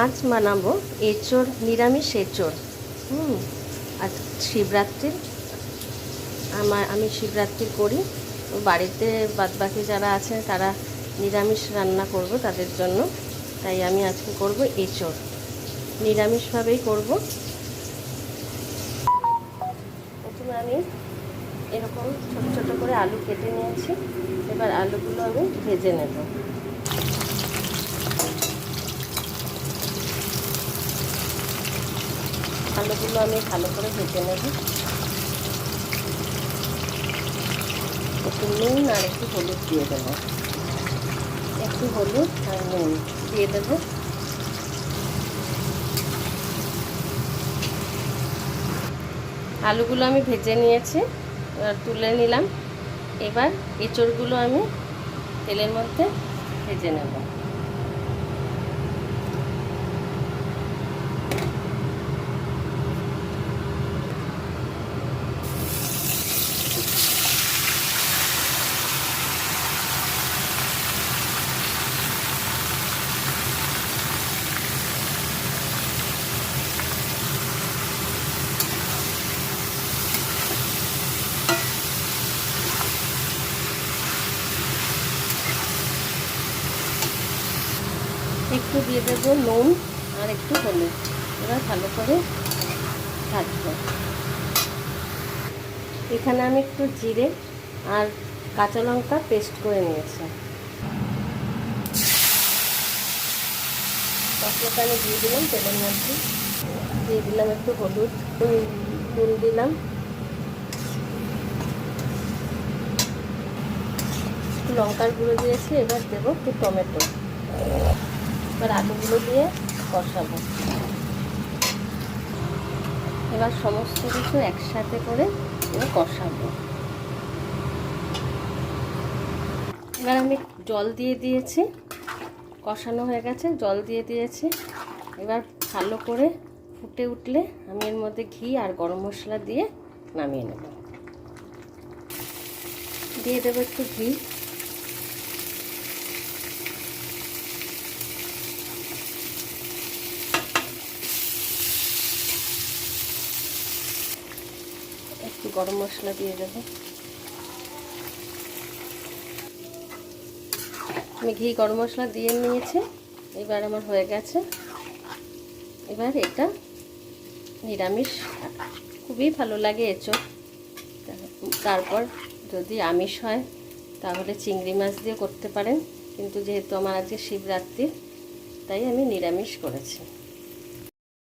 আজ বানাবো এঁচোড়, নিরামিষ এঁচোড়। আজ শিবরাত্রির, আমি শিবরাত্রি করি। তো বাড়িতে বাদবাকি যারা আছেন তারা নিরামিষ রান্না করব তাদের জন্য, তাই আমি আজকে করব এঁচোড়, নিরামিষভাবেই করব। প্রথমে আমি এরকম ছোট ছোট করে আলু কেটে নিয়েছি। এবার আলুগুলো আমি ভেজে নেব। আলুগুলো আমি ভালো করে ভেজে নেব। একটু নুন আর একটু হলুদ দিয়ে দেবো, একটু হলুদ আর নুন দিয়ে দেবো। আলুগুলো আমি ভেজে নিয়েছি, এবার তুলে নিলাম। এবার এঁচোড়গুলো আমি তেলের মধ্যে ভেজে নেব। একটু দিয়ে দেবো নুন আর একটু হলুদ। এবার ভালো করে ভাজবো। এখানে আমি একটু জিরে আর কাঁচা লঙ্কা পেস্ট করে নিয়েছি। মশলাটা আমি দিয়ে দিলাম তেলের মধ্যে, দিয়ে দিলাম একটু হলুদ, নুন দিলাম, একটু লঙ্কার গুঁড়ো দিয়েছি। এবার দেবো একটু টমেটো। এবার আলুগুলো দিয়ে কষাবো। এবার সমস্ত কিছু একসাথে করে কষাবো। এবার আমি জল দিয়ে দিয়েছি, কষানো হয়ে গেছে, জল দিয়ে দিয়েছি। এবার ভালো করে ফুটে উঠলে আমি এর মধ্যে ঘি আর গরম মশলা দিয়ে নামিয়ে নেব। দিয়ে দেবো একটু ঘি, একটু গরম মশলা দিয়ে দেবো। আমি ঘি গরম মশলা দিয়ে নিয়েছি। এবার আমার হয়ে গেছে। এবার এটা নিরামিষ, খুবই ভালো লাগে এঁচোড়। তারপর যদি আমিষ হয় তাহলে চিংড়ি মাছ দিয়ে করতে পারেন, কিন্তু যেহেতু আমার আজকে শিবরাত্রি তাই আমি নিরামিষ করেছি।